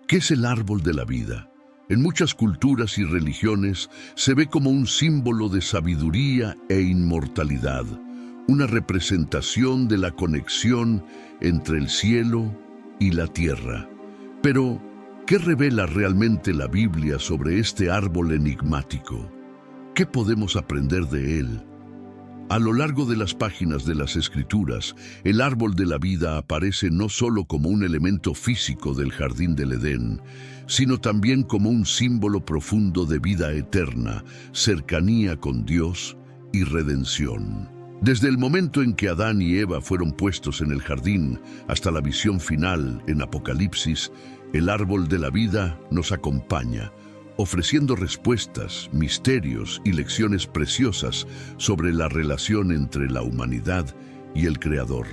¿Qué es el árbol de la vida? En muchas culturas y religiones se ve como un símbolo de sabiduría e inmortalidad, una representación de la conexión entre el cielo y la tierra. Pero, ¿qué revela realmente la Biblia sobre este árbol enigmático? ¿Qué podemos aprender de él? A lo largo de las páginas de las Escrituras, el árbol de la vida aparece no solo como un elemento físico del jardín del Edén, sino también como un símbolo profundo de vida eterna, cercanía con Dios y redención. Desde el momento en que Adán y Eva fueron puestos en el jardín hasta la visión final en Apocalipsis, el árbol de la vida nos acompaña, ofreciendo respuestas, misterios y lecciones preciosas sobre la relación entre la humanidad y el Creador.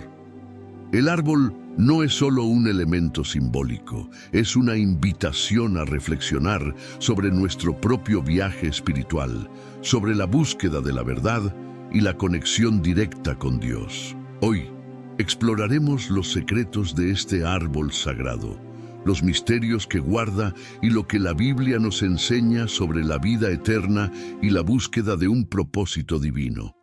El árbol no es solo un elemento simbólico, es una invitación a reflexionar sobre nuestro propio viaje espiritual, sobre la búsqueda de la verdad y la conexión directa con Dios. Hoy exploraremos los secretos de este árbol sagrado, los misterios que guarda y lo que la Biblia nos enseña sobre la vida eterna y la búsqueda de un propósito divino.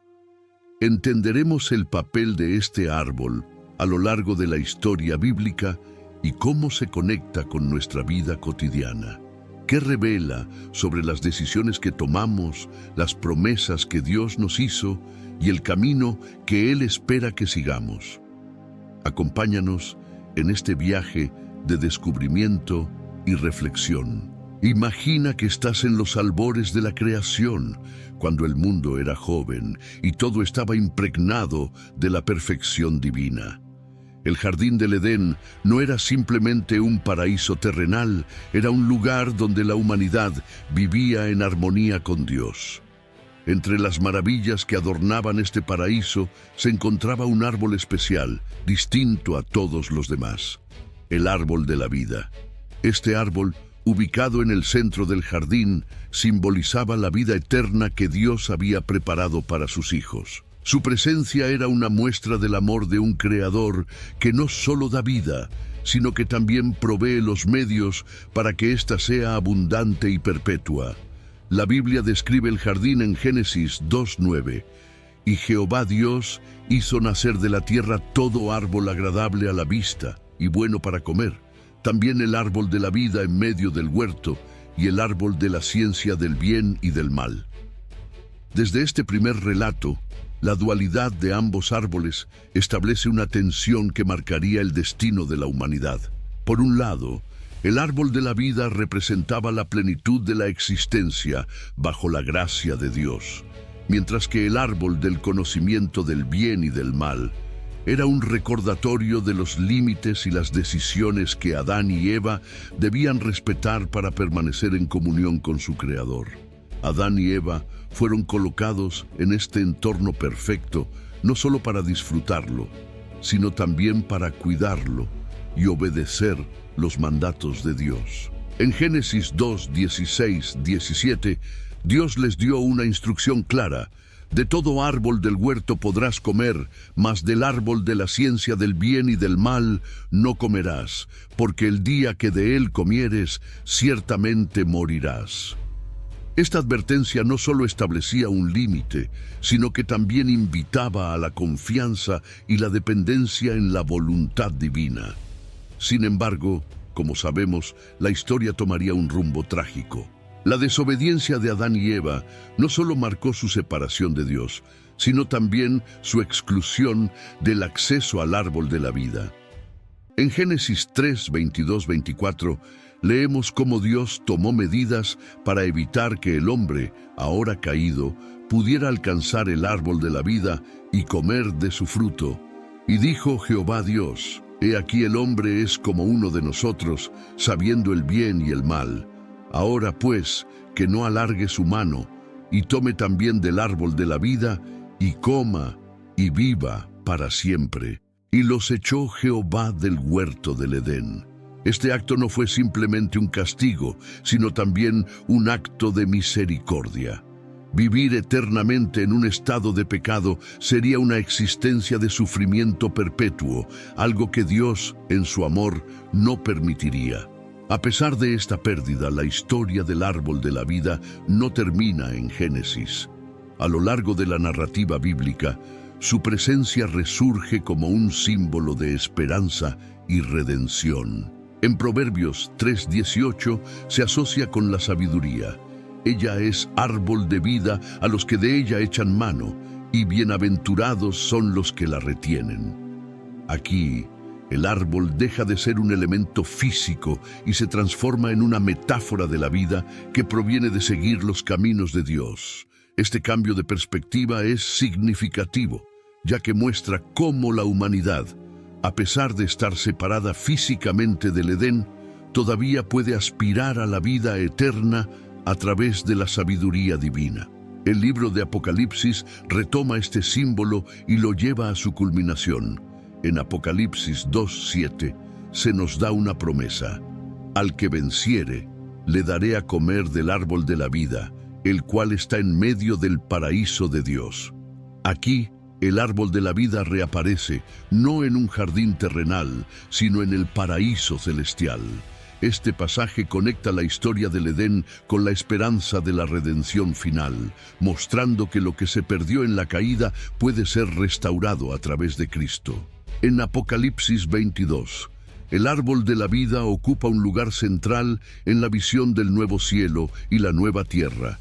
Entenderemos el papel de este árbol a lo largo de la historia bíblica y cómo se conecta con nuestra vida cotidiana. ¿Qué revela sobre las decisiones que tomamos, las promesas que Dios nos hizo y el camino que Él espera que sigamos? Acompáñanos en este viaje de descubrimiento y reflexión. Imagina que estás en los albores de la creación, cuando el mundo era joven y todo estaba impregnado de la perfección divina. El jardín del Edén no era simplemente un paraíso terrenal, era un lugar donde la humanidad vivía en armonía con Dios. Entre las maravillas que adornaban este paraíso se encontraba un árbol especial, distinto a todos los demás. El árbol de la vida. Este árbol, ubicado en el centro del jardín, simbolizaba la vida eterna que Dios había preparado para sus hijos. Su presencia era una muestra del amor de un Creador que no solo da vida, sino que también provee los medios para que ésta sea abundante y perpetua. La Biblia describe el jardín en Génesis 2:9. Y Jehová Dios hizo nacer de la tierra todo árbol agradable a la vista y bueno para comer, también el árbol de la vida en medio del huerto y el árbol de la ciencia del bien y del mal. Desde este primer relato, la dualidad de ambos árboles establece una tensión que marcaría el destino de la humanidad. Por un lado, el árbol de la vida representaba la plenitud de la existencia bajo la gracia de Dios, mientras que el árbol del conocimiento del bien y del mal era un recordatorio de los límites y las decisiones que Adán y Eva debían respetar para permanecer en comunión con su Creador. Adán y Eva fueron colocados en este entorno perfecto, no solo para disfrutarlo, sino también para cuidarlo y obedecer los mandatos de Dios. En Génesis 2:16-17, Dios les dio una instrucción clara: de todo árbol del huerto podrás comer, mas del árbol de la ciencia del bien y del mal no comerás, porque el día que de él comieres, ciertamente morirás. Esta advertencia no solo establecía un límite, sino que también invitaba a la confianza y la dependencia en la voluntad divina. Sin embargo, como sabemos, la historia tomaría un rumbo trágico. La desobediencia de Adán y Eva no solo marcó su separación de Dios, sino también su exclusión del acceso al árbol de la vida. En Génesis 3:22-24, leemos cómo Dios tomó medidas para evitar que el hombre, ahora caído, pudiera alcanzar el árbol de la vida y comer de su fruto. Y dijo Jehová Dios: He aquí el hombre es como uno de nosotros, sabiendo el bien y el mal. Ahora pues, que no alargue su mano, y tome también del árbol de la vida, y coma, y viva para siempre. Y los echó Jehová del huerto del Edén. Este acto no fue simplemente un castigo, sino también un acto de misericordia. Vivir eternamente en un estado de pecado sería una existencia de sufrimiento perpetuo, algo que Dios, en su amor, no permitiría. A pesar de esta pérdida, la historia del árbol de la vida no termina en Génesis. A lo largo de la narrativa bíblica, su presencia resurge como un símbolo de esperanza y redención. En Proverbios 3:18 se asocia con la sabiduría. Ella es árbol de vida a los que de ella echan mano, y bienaventurados son los que la retienen. Aquí, el árbol deja de ser un elemento físico y se transforma en una metáfora de la vida que proviene de seguir los caminos de Dios. Este cambio de perspectiva es significativo, ya que muestra cómo la humanidad, a pesar de estar separada físicamente del Edén, todavía puede aspirar a la vida eterna a través de la sabiduría divina. El libro de Apocalipsis retoma este símbolo y lo lleva a su culminación. En Apocalipsis 2:7 se nos da una promesa: al que venciere, le daré a comer del árbol de la vida, el cual está en medio del paraíso de Dios. Aquí, el árbol de la vida reaparece, no en un jardín terrenal, sino en el paraíso celestial. Este pasaje conecta la historia del Edén con la esperanza de la redención final, mostrando que lo que se perdió en la caída puede ser restaurado a través de Cristo. En Apocalipsis 22, el árbol de la vida ocupa un lugar central en la visión del nuevo cielo y la nueva tierra.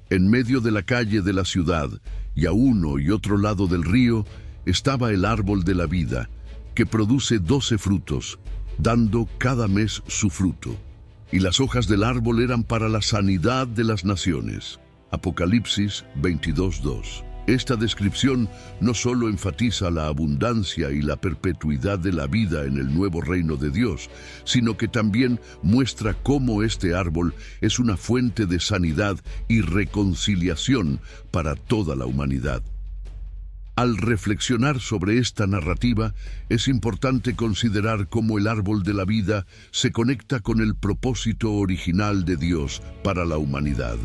En medio de la calle de la ciudad, y a uno y otro lado del río, estaba el árbol de la vida, que produce 12 frutos, dando cada mes su fruto. Y las hojas del árbol eran para la sanidad de las naciones. Apocalipsis 22:2. Esta descripción no solo enfatiza la abundancia y la perpetuidad de la vida en el nuevo reino de Dios, sino que también muestra cómo este árbol es una fuente de sanidad y reconciliación para toda la humanidad. Al reflexionar sobre esta narrativa, es importante considerar cómo el árbol de la vida se conecta con el propósito original de Dios para la humanidad.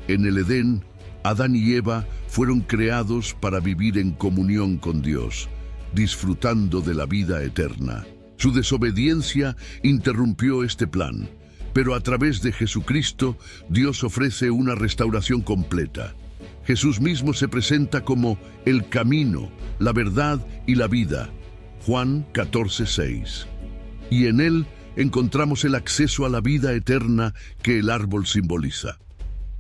En el Edén, Adán y Eva fueron creados para vivir en comunión con Dios, disfrutando de la vida eterna. Su desobediencia interrumpió este plan, pero a través de Jesucristo, Dios ofrece una restauración completa. Jesús mismo se presenta como el camino, la verdad y la vida. Juan 14:6. Y en él encontramos el acceso a la vida eterna que el árbol simboliza.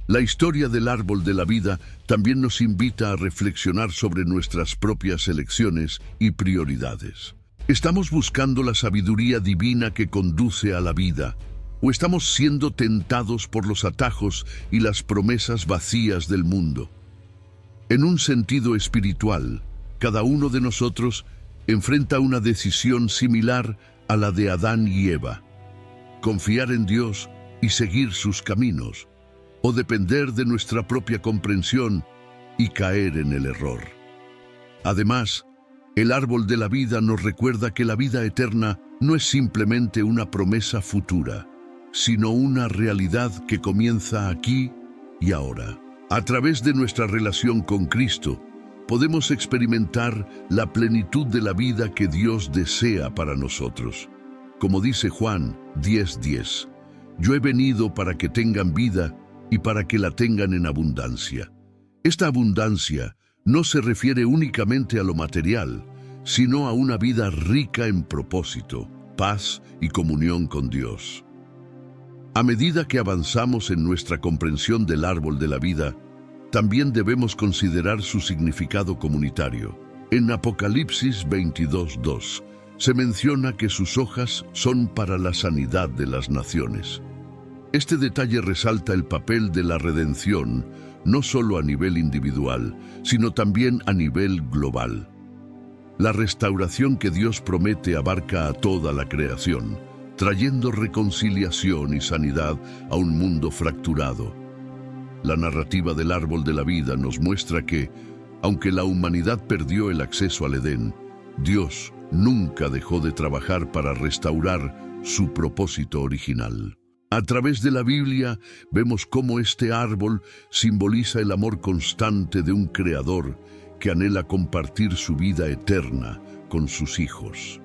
La historia del árbol de la vida también nos invita a reflexionar sobre nuestras propias elecciones y prioridades. ¿Estamos buscando la sabiduría divina que conduce a la vida? ¿O estamos siendo tentados por los atajos y las promesas vacías del mundo? En un sentido espiritual, cada uno de nosotros enfrenta una decisión similar a la de Adán y Eva: confiar en Dios y seguir sus caminos, o depender de nuestra propia comprensión y caer en el error. Además, el árbol de la vida nos recuerda que la vida eterna no es simplemente una promesa futura, sino una realidad que comienza aquí y ahora. A través de nuestra relación con Cristo, podemos experimentar la plenitud de la vida que Dios desea para nosotros. Como dice Juan 10:10, yo he venido para que tengan vida y para que la tengan en abundancia. Esta abundancia no se refiere únicamente a lo material, sino a una vida rica en propósito, paz y comunión con Dios. A medida que avanzamos en nuestra comprensión del árbol de la vida, también debemos considerar su significado comunitario. En Apocalipsis 22:2 se menciona que sus hojas son para la sanidad de las naciones. Este detalle resalta el papel de la redención, no solo a nivel individual, sino también a nivel global. La restauración que Dios promete abarca a toda la creación, trayendo reconciliación y sanidad a un mundo fracturado. La narrativa del árbol de la vida nos muestra que, aunque la humanidad perdió el acceso al Edén, Dios nunca dejó de trabajar para restaurar su propósito original. A través de la Biblia vemos cómo este árbol simboliza el amor constante de un creador que anhela compartir su vida eterna con sus hijos.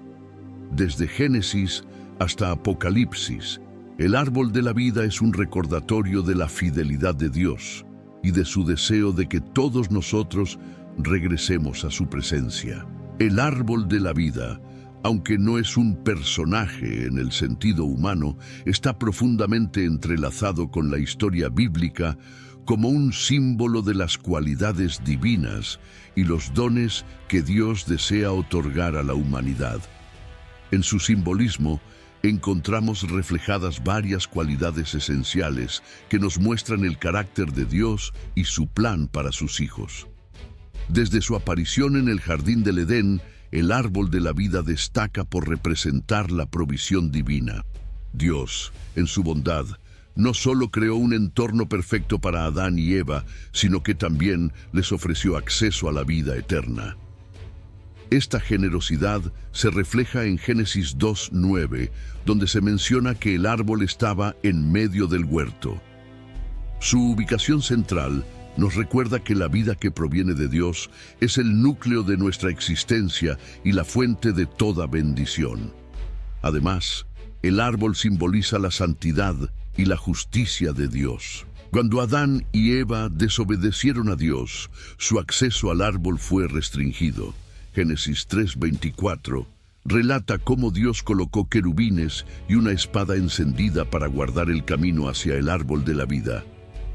Desde Génesis hasta Apocalipsis, el árbol de la vida es un recordatorio de la fidelidad de Dios y de su deseo de que todos nosotros regresemos a su presencia. El árbol de la vida, aunque no es un personaje en el sentido humano, está profundamente entrelazado con la historia bíblica como un símbolo de las cualidades divinas y los dones que Dios desea otorgar a la humanidad. En su simbolismo, encontramos reflejadas varias cualidades esenciales que nos muestran el carácter de Dios y su plan para sus hijos. Desde su aparición en el jardín del Edén, el árbol de la vida destaca por representar la provisión divina. Dios, en su bondad, no solo creó un entorno perfecto para Adán y Eva, sino que también les ofreció acceso a la vida eterna. Esta generosidad se refleja en Génesis 2:9, donde se menciona que el árbol estaba en medio del huerto. Su ubicación central nos recuerda que la vida que proviene de Dios es el núcleo de nuestra existencia y la fuente de toda bendición. Además, el árbol simboliza la santidad y la justicia de Dios. Cuando Adán y Eva desobedecieron a Dios, su acceso al árbol fue restringido. Génesis 3:24 relata cómo Dios colocó querubines y una espada encendida para guardar el camino hacia el árbol de la vida.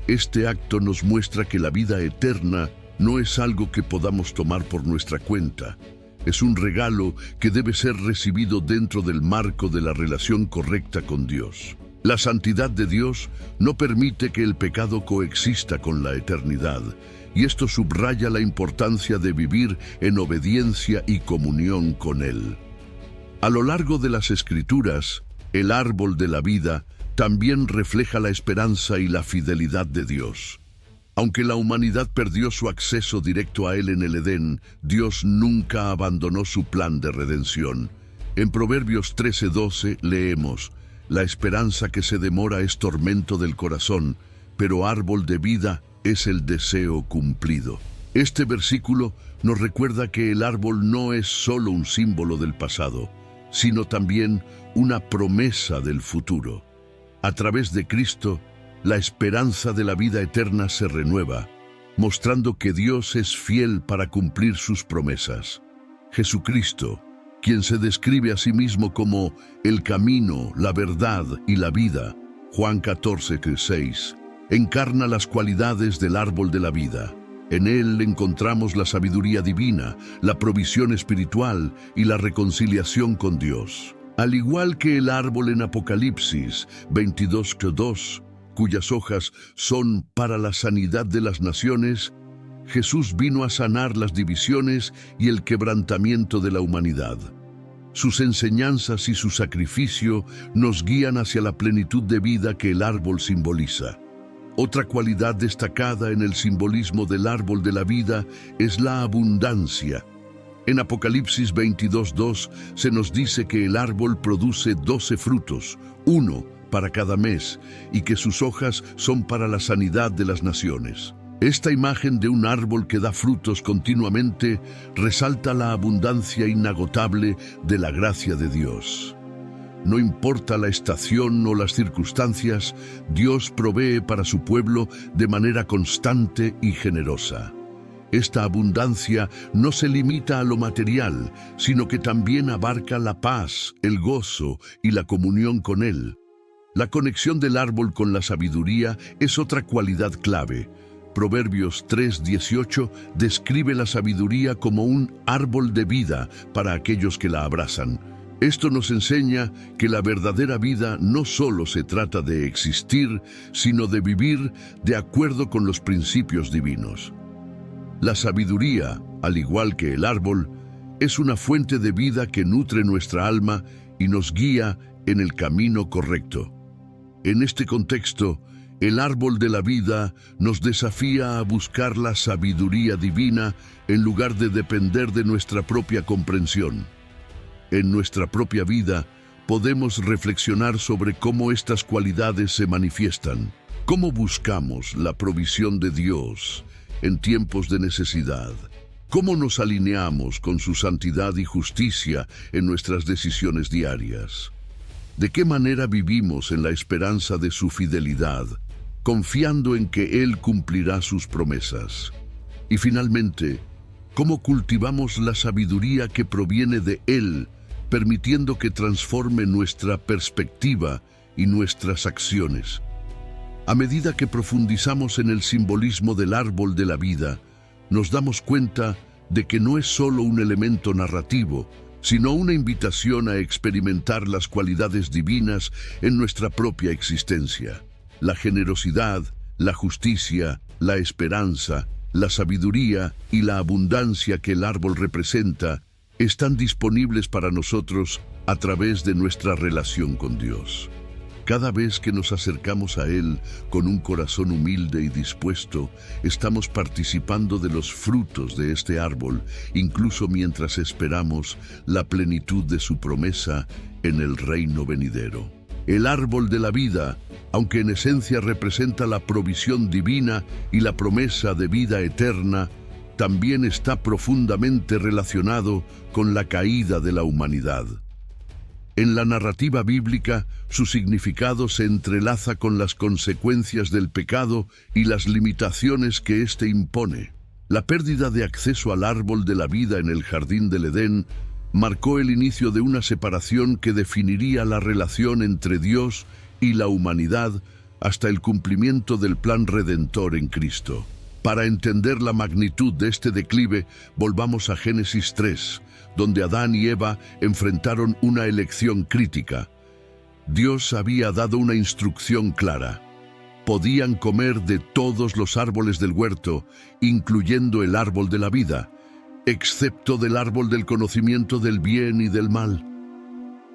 Este acto nos muestra que la vida eterna no es algo que podamos tomar por nuestra cuenta. Es un regalo que debe ser recibido dentro del marco de la relación correcta con Dios. La santidad de Dios no permite que el pecado coexista con la eternidad, y esto subraya la importancia de vivir en obediencia y comunión con Él. A lo largo de las Escrituras, el árbol de la vida también refleja la esperanza y la fidelidad de Dios. Aunque la humanidad perdió su acceso directo a Él en el Edén, Dios nunca abandonó su plan de redención. En Proverbios 13:12 leemos: «La esperanza que se demora es tormento del corazón, pero árbol de vida es el deseo cumplido». Este versículo nos recuerda que el árbol no es solo un símbolo del pasado, sino también una promesa del futuro. A través de Cristo, la esperanza de la vida eterna se renueva, mostrando que Dios es fiel para cumplir sus promesas. Jesucristo, quien se describe a sí mismo como el camino, la verdad y la vida, Juan 14:6, encarna las cualidades del árbol de la vida. En él encontramos la sabiduría divina, la provisión espiritual y la reconciliación con Dios. Al igual que el árbol en Apocalipsis 22:2, cuyas hojas son para la sanidad de las naciones, Jesús vino a sanar las divisiones y el quebrantamiento de la humanidad. Sus enseñanzas y su sacrificio nos guían hacia la plenitud de vida que el árbol simboliza. Otra cualidad destacada en el simbolismo del árbol de la vida es la abundancia. En Apocalipsis 22:2 se nos dice que el árbol produce 12 frutos, uno para cada mes, y que sus hojas son para la sanidad de las naciones. Esta imagen de un árbol que da frutos continuamente resalta la abundancia inagotable de la gracia de Dios. No importa la estación o las circunstancias, Dios provee para su pueblo de manera constante y generosa. Esta abundancia no se limita a lo material, sino que también abarca la paz, el gozo y la comunión con Él. La conexión del árbol con la sabiduría es otra cualidad clave. Proverbios 3:18 describe la sabiduría como un árbol de vida para aquellos que la abrazan. Esto nos enseña que la verdadera vida no solo se trata de existir, sino de vivir de acuerdo con los principios divinos. La sabiduría, al igual que el árbol, es una fuente de vida que nutre nuestra alma y nos guía en el camino correcto. En este contexto, el árbol de la vida nos desafía a buscar la sabiduría divina en lugar de depender de nuestra propia comprensión. En nuestra propia vida, podemos reflexionar sobre cómo estas cualidades se manifiestan, cómo buscamos la provisión de Dios en tiempos de necesidad, cómo nos alineamos con su santidad y justicia en nuestras decisiones diarias. ¿De qué manera vivimos en la esperanza de su fidelidad, confiando en que Él cumplirá sus promesas? Y finalmente, ¿cómo cultivamos la sabiduría que proviene de Él, permitiendo que transforme nuestra perspectiva y nuestras acciones? A medida que profundizamos en el simbolismo del árbol de la vida, nos damos cuenta de que no es solo un elemento narrativo, sino una invitación a experimentar las cualidades divinas en nuestra propia existencia. La generosidad, la justicia, la esperanza, la sabiduría y la abundancia que el árbol representa están disponibles para nosotros a través de nuestra relación con Dios. Cada vez que nos acercamos a Él con un corazón humilde y dispuesto, estamos participando de los frutos de este árbol, incluso mientras esperamos la plenitud de su promesa en el reino venidero. El árbol de la vida, aunque en esencia representa la provisión divina y la promesa de vida eterna, también está profundamente relacionado con la caída de la humanidad. En la narrativa bíblica, su significado se entrelaza con las consecuencias del pecado y las limitaciones que éste impone. La pérdida de acceso al árbol de la vida en el jardín del Edén marcó el inicio de una separación que definiría la relación entre Dios y la humanidad hasta el cumplimiento del plan redentor en Cristo. Para entender la magnitud de este declive, volvamos a Génesis 3, donde Adán y Eva enfrentaron una elección crítica. Dios había dado una instrucción clara. Podían comer de todos los árboles del huerto, incluyendo el árbol de la vida, excepto del árbol del conocimiento del bien y del mal.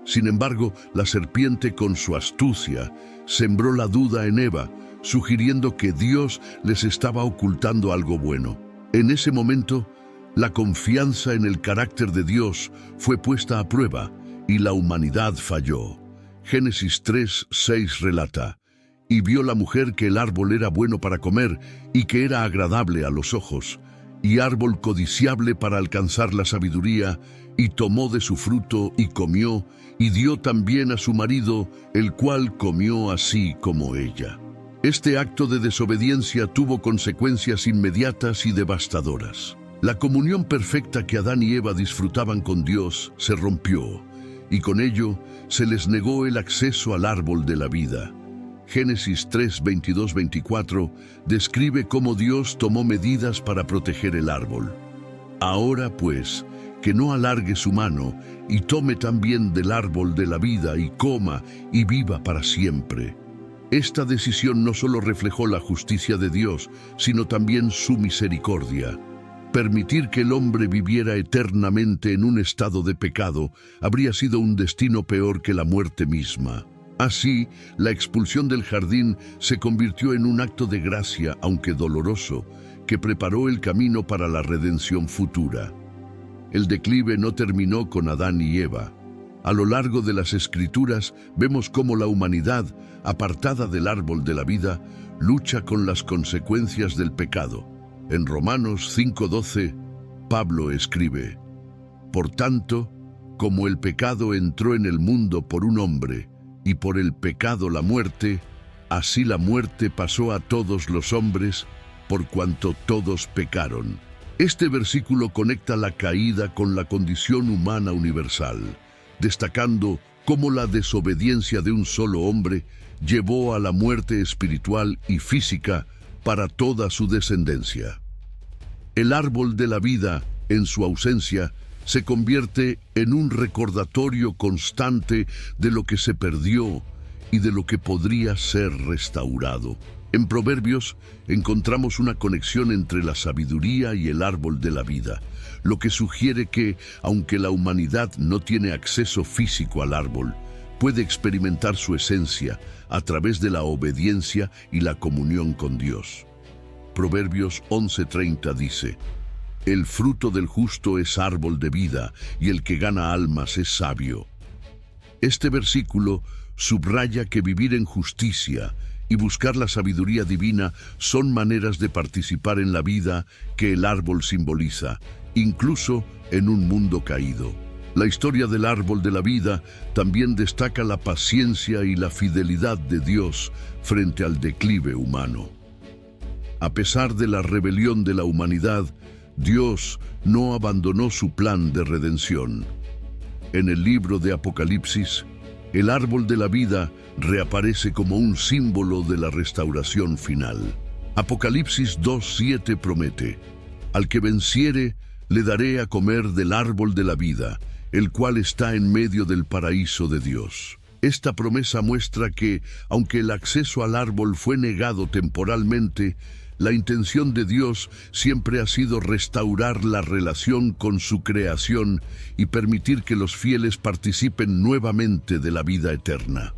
Sin embargo, la serpiente con su astucia sembró la duda en Eva, sugiriendo que Dios les estaba ocultando algo bueno. En ese momento, la confianza en el carácter de Dios fue puesta a prueba y la humanidad falló. Génesis 3:6 relata: «Y vio la mujer que el árbol era bueno para comer y que era agradable a los ojos, y árbol codiciable para alcanzar la sabiduría, y tomó de su fruto y comió, y dio también a su marido, el cual comió así como ella». Este acto de desobediencia tuvo consecuencias inmediatas y devastadoras. La comunión perfecta que Adán y Eva disfrutaban con Dios se rompió, y con ello se les negó el acceso al árbol de la vida. Génesis 3:22-24 describe cómo Dios tomó medidas para proteger el árbol. «Ahora pues, que no alargue su mano, y tome también del árbol de la vida, y coma, y viva para siempre». Esta decisión no solo reflejó la justicia de Dios, sino también su misericordia. Permitir que el hombre viviera eternamente en un estado de pecado habría sido un destino peor que la muerte misma. Así, la expulsión del jardín se convirtió en un acto de gracia, aunque doloroso, que preparó el camino para la redención futura. El declive no terminó con Adán y Eva. A lo largo de las Escrituras vemos cómo la humanidad, apartada del árbol de la vida, lucha con las consecuencias del pecado. En Romanos 5:12, Pablo escribe: «Por tanto, como el pecado entró en el mundo por un hombre, y por el pecado la muerte, así la muerte pasó a todos los hombres, por cuanto todos pecaron». Este versículo conecta la caída con la condición humana universal, destacando cómo la desobediencia de un solo hombre llevó a la muerte espiritual y física para toda su descendencia. El árbol de la vida, en su ausencia, se convierte en un recordatorio constante de lo que se perdió y de lo que podría ser restaurado. En Proverbios encontramos una conexión entre la sabiduría y el árbol de la vida, lo que sugiere que, aunque la humanidad no tiene acceso físico al árbol, puede experimentar su esencia a través de la obediencia y la comunión con Dios. Proverbios 11:30 dice: «El fruto del justo es árbol de vida, y el que gana almas es sabio». Este versículo subraya que vivir en justicia y buscar la sabiduría divina son maneras de participar en la vida que el árbol simboliza, incluso en un mundo caído. La historia del árbol de la vida también destaca la paciencia y la fidelidad de Dios frente al declive humano. A pesar de la rebelión de la humanidad, Dios no abandonó su plan de redención. En el libro de Apocalipsis, el árbol de la vida reaparece como un símbolo de la restauración final. Apocalipsis 2:7 promete: al que venciere, le daré a comer del árbol de la vida, el cual está en medio del paraíso de Dios. Esta promesa muestra que, aunque el acceso al árbol fue negado temporalmente, la intención de Dios siempre ha sido restaurar la relación con su creación y permitir que los fieles participen nuevamente de la vida eterna.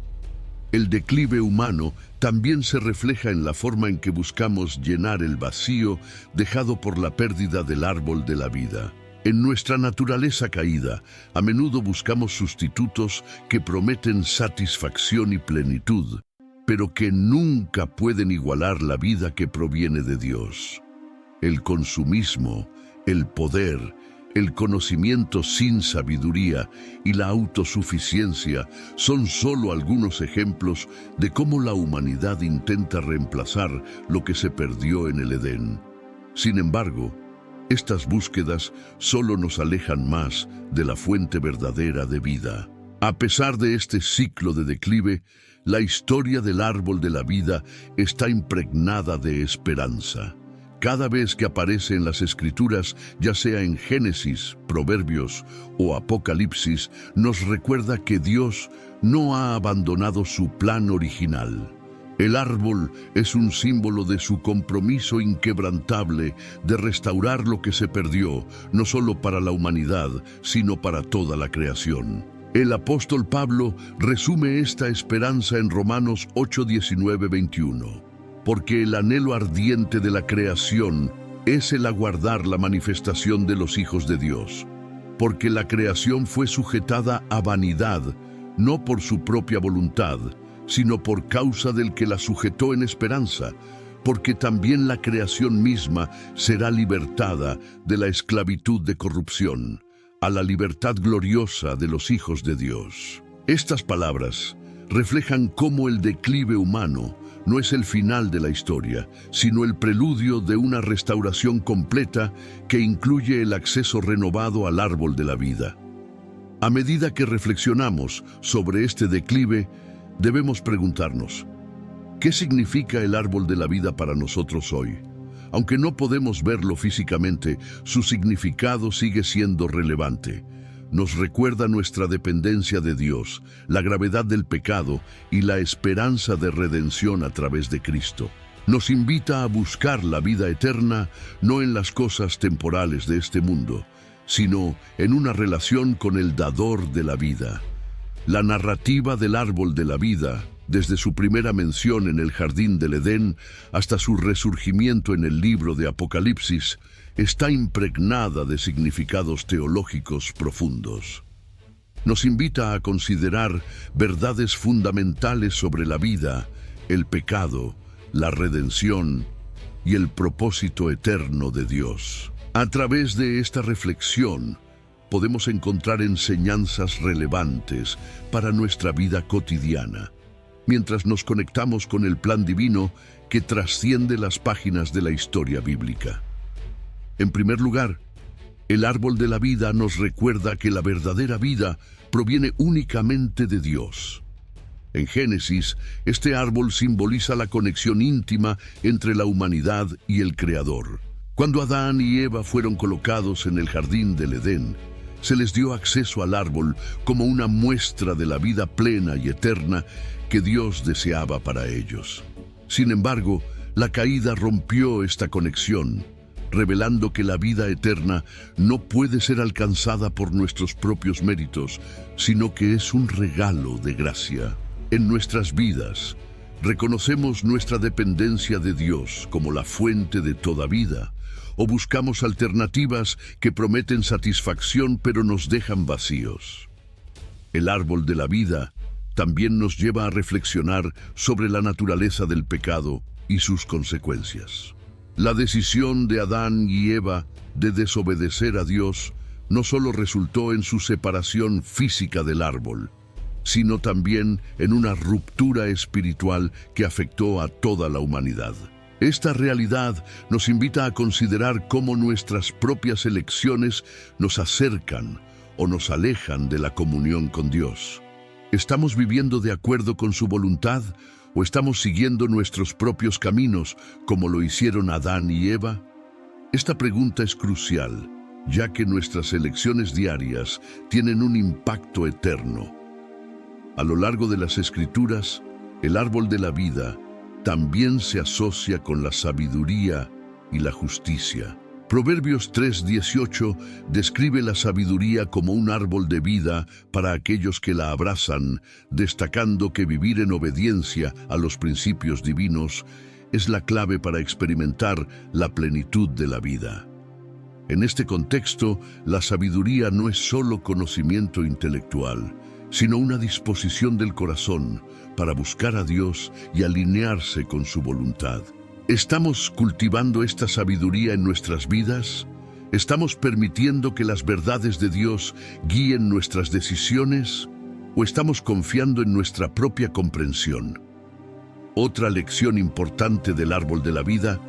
El declive humano también se refleja en la forma en que buscamos llenar el vacío dejado por la pérdida del árbol de la vida. En nuestra naturaleza caída, a menudo buscamos sustitutos que prometen satisfacción y plenitud, pero que nunca pueden igualar la vida que proviene de Dios. El consumismo, el poder, el conocimiento sin sabiduría y la autosuficiencia son solo algunos ejemplos de cómo la humanidad intenta reemplazar lo que se perdió en el Edén. Sin embargo, estas búsquedas solo nos alejan más de la fuente verdadera de vida. A pesar de este ciclo de declive, la historia del árbol de la vida está impregnada de esperanza. Cada vez que aparece en las Escrituras, ya sea en Génesis, Proverbios o Apocalipsis, nos recuerda que Dios no ha abandonado su plan original. El árbol es un símbolo de su compromiso inquebrantable de restaurar lo que se perdió, no solo para la humanidad, sino para toda la creación. El apóstol Pablo resume esta esperanza en Romanos 8:19-21. Porque el anhelo ardiente de la creación es el aguardar la manifestación de los hijos de Dios. Porque la creación fue sujetada a vanidad, no por su propia voluntad, sino por causa del que la sujetó en esperanza, porque también la creación misma será libertada de la esclavitud de corrupción, a la libertad gloriosa de los hijos de Dios. Estas palabras reflejan cómo el declive humano no es el final de la historia, sino el preludio de una restauración completa que incluye el acceso renovado al árbol de la vida. A medida que reflexionamos sobre este declive, debemos preguntarnos: ¿qué significa el árbol de la vida para nosotros hoy? Aunque no podemos verlo físicamente, su significado sigue siendo relevante. Nos recuerda nuestra dependencia de Dios, la gravedad del pecado y la esperanza de redención a través de Cristo. Nos invita a buscar la vida eterna no en las cosas temporales de este mundo, sino en una relación con el dador de la vida. La narrativa del árbol de la vida, desde su primera mención en el jardín del Edén hasta su resurgimiento en el libro de Apocalipsis, está impregnada de significados teológicos profundos. Nos invita a considerar verdades fundamentales sobre la vida, el pecado, la redención y el propósito eterno de Dios. A través de esta reflexión, podemos encontrar enseñanzas relevantes para nuestra vida cotidiana, mientras nos conectamos con el plan divino que trasciende las páginas de la historia bíblica. En primer lugar, el árbol de la vida nos recuerda que la verdadera vida proviene únicamente de Dios. En Génesis, este árbol simboliza la conexión íntima entre la humanidad y el Creador. Cuando Adán y Eva fueron colocados en el jardín del Edén, se les dio acceso al árbol como una muestra de la vida plena y eterna que Dios deseaba para ellos. Sin embargo, la caída rompió esta conexión, revelando que la vida eterna no puede ser alcanzada por nuestros propios méritos, sino que es un regalo de gracia. En nuestras vidas, reconocemos nuestra dependencia de Dios como la fuente de toda vida, o buscamos alternativas que prometen satisfacción pero nos dejan vacíos. El árbol de la vida también nos lleva a reflexionar sobre la naturaleza del pecado y sus consecuencias. La decisión de Adán y Eva de desobedecer a Dios no solo resultó en su separación física del árbol, sino también en una ruptura espiritual que afectó a toda la humanidad. Esta realidad nos invita a considerar cómo nuestras propias elecciones nos acercan o nos alejan de la comunión con Dios. ¿Estamos viviendo de acuerdo con su voluntad o estamos siguiendo nuestros propios caminos como lo hicieron Adán y Eva? Esta pregunta es crucial, ya que nuestras elecciones diarias tienen un impacto eterno. A lo largo de las Escrituras, el árbol de la vida también se asocia con la sabiduría y la justicia. Proverbios 3:18 describe la sabiduría como un árbol de vida para aquellos que la abrazan, destacando que vivir en obediencia a los principios divinos es la clave para experimentar la plenitud de la vida. En este contexto, la sabiduría no es solo conocimiento intelectual, sino una disposición del corazón para buscar a Dios y alinearse con su voluntad. ¿Estamos cultivando esta sabiduría en nuestras vidas? ¿Estamos permitiendo que las verdades de Dios guíen nuestras decisiones? ¿O estamos confiando en nuestra propia comprensión? Otra lección importante del árbol de la vida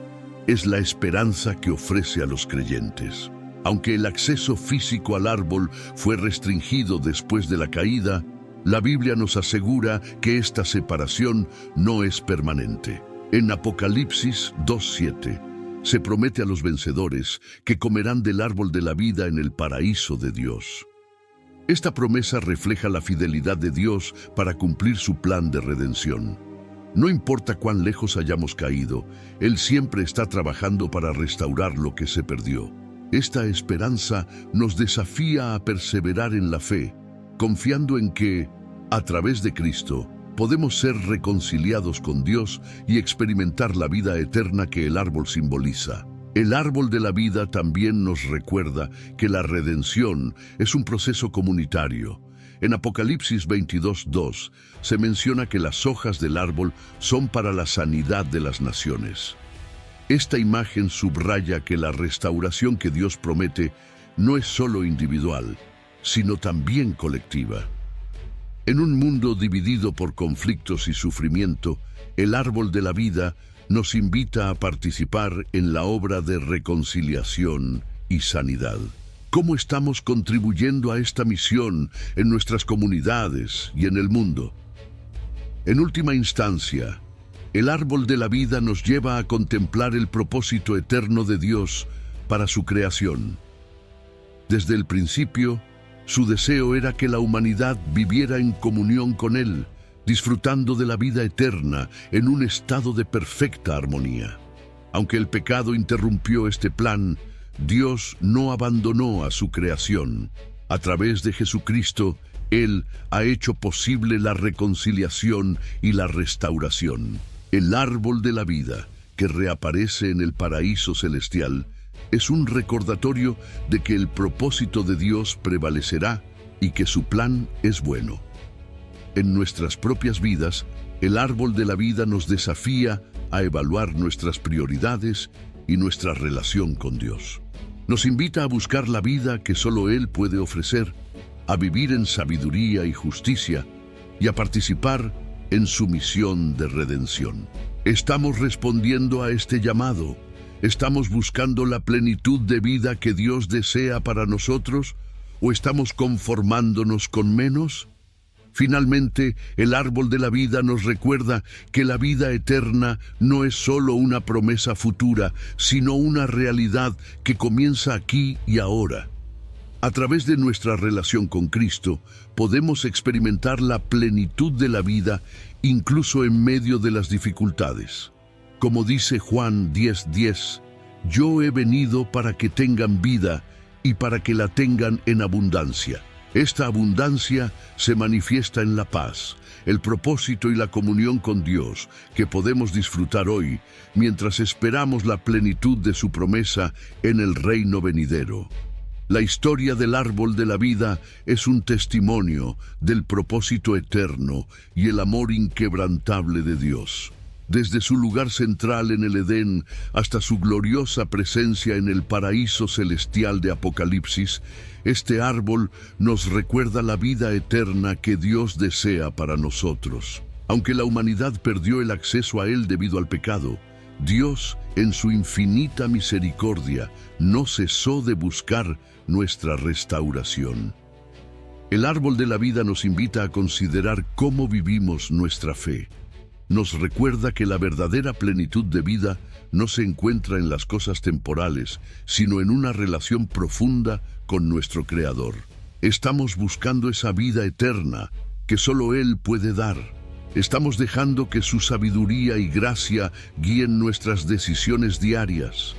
es la esperanza que ofrece a los creyentes. Aunque el acceso físico al árbol fue restringido después de la caída, la Biblia nos asegura que esta separación no es permanente. En Apocalipsis 2:7 se promete a los vencedores que comerán del árbol de la vida en el paraíso de Dios. Esta promesa refleja la fidelidad de Dios para cumplir su plan de redención. No importa cuán lejos hayamos caído, Él siempre está trabajando para restaurar lo que se perdió. Esta esperanza nos desafía a perseverar en la fe, confiando en que, a través de Cristo, podemos ser reconciliados con Dios y experimentar la vida eterna que el árbol simboliza. El árbol de la vida también nos recuerda que la redención es un proceso comunitario. En Apocalipsis 22:2 se menciona que las hojas del árbol son para la sanidad de las naciones. Esta imagen subraya que la restauración que Dios promete no es solo individual, sino también colectiva. En un mundo dividido por conflictos y sufrimiento, el árbol de la vida nos invita a participar en la obra de reconciliación y sanidad. ¿Cómo estamos contribuyendo a esta misión en nuestras comunidades y en el mundo? En última instancia, el árbol de la vida nos lleva a contemplar el propósito eterno de Dios para su creación. Desde el principio, su deseo era que la humanidad viviera en comunión con Él, disfrutando de la vida eterna en un estado de perfecta armonía. Aunque el pecado interrumpió este plan, Dios no abandonó a su creación. A través de Jesucristo, Él ha hecho posible la reconciliación y la restauración. El árbol de la vida, que reaparece en el paraíso celestial, es un recordatorio de que el propósito de Dios prevalecerá y que su plan es bueno. En nuestras propias vidas, el árbol de la vida nos desafía a evaluar nuestras prioridades y nuestra relación con Dios. Nos invita a buscar la vida que solo Él puede ofrecer, a vivir en sabiduría y justicia y a participar en su misión de redención. ¿Estamos respondiendo a este llamado? ¿Estamos buscando la plenitud de vida que Dios desea para nosotros o estamos conformándonos con menos? Finalmente, el árbol de la vida nos recuerda que la vida eterna no es solo una promesa futura, sino una realidad que comienza aquí y ahora. A través de nuestra relación con Cristo, podemos experimentar la plenitud de la vida incluso en medio de las dificultades. Como dice Juan 10:10, yo he venido para que tengan vida y para que la tengan en abundancia. Esta abundancia se manifiesta en la paz, el propósito y la comunión con Dios que podemos disfrutar hoy mientras esperamos la plenitud de su promesa en el reino venidero. La historia del árbol de la vida es un testimonio del propósito eterno y el amor inquebrantable de Dios. Desde su lugar central en el Edén hasta su gloriosa presencia en el paraíso celestial de Apocalipsis, este árbol nos recuerda la vida eterna que Dios desea para nosotros. Aunque la humanidad perdió el acceso a él debido al pecado, Dios, en su infinita misericordia, no cesó de buscar nuestra restauración. El árbol de la vida nos invita a considerar cómo vivimos nuestra fe. Nos recuerda que la verdadera plenitud de vida no se encuentra en las cosas temporales, sino en una relación profunda con nuestro Creador. Estamos buscando esa vida eterna que solo Él puede dar. Estamos dejando que su sabiduría y gracia guíen nuestras decisiones diarias.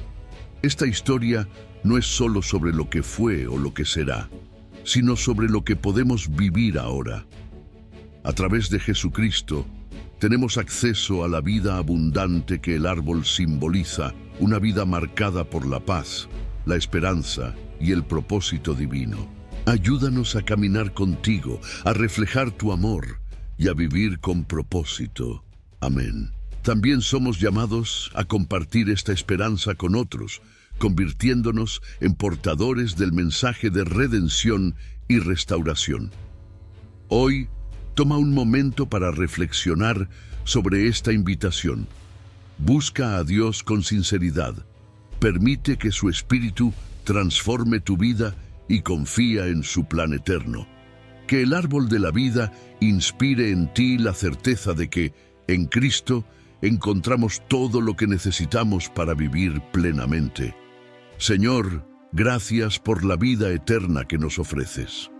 Esta historia no es solo sobre lo que fue o lo que será, sino sobre lo que podemos vivir ahora. A través de Jesucristo, tenemos acceso a la vida abundante que el árbol simboliza, una vida marcada por la paz, la esperanza y el propósito divino. Ayúdanos a caminar contigo, a reflejar tu amor y a vivir con propósito. Amén. También somos llamados a compartir esta esperanza con otros, convirtiéndonos en portadores del mensaje de redención y restauración. Hoy, toma un momento para reflexionar sobre esta invitación. Busca a Dios con sinceridad. Permite que su Espíritu transforme tu vida y confía en su plan eterno. Que el árbol de la vida inspire en ti la certeza de que, en Cristo, encontramos todo lo que necesitamos para vivir plenamente. Señor, gracias por la vida eterna que nos ofreces.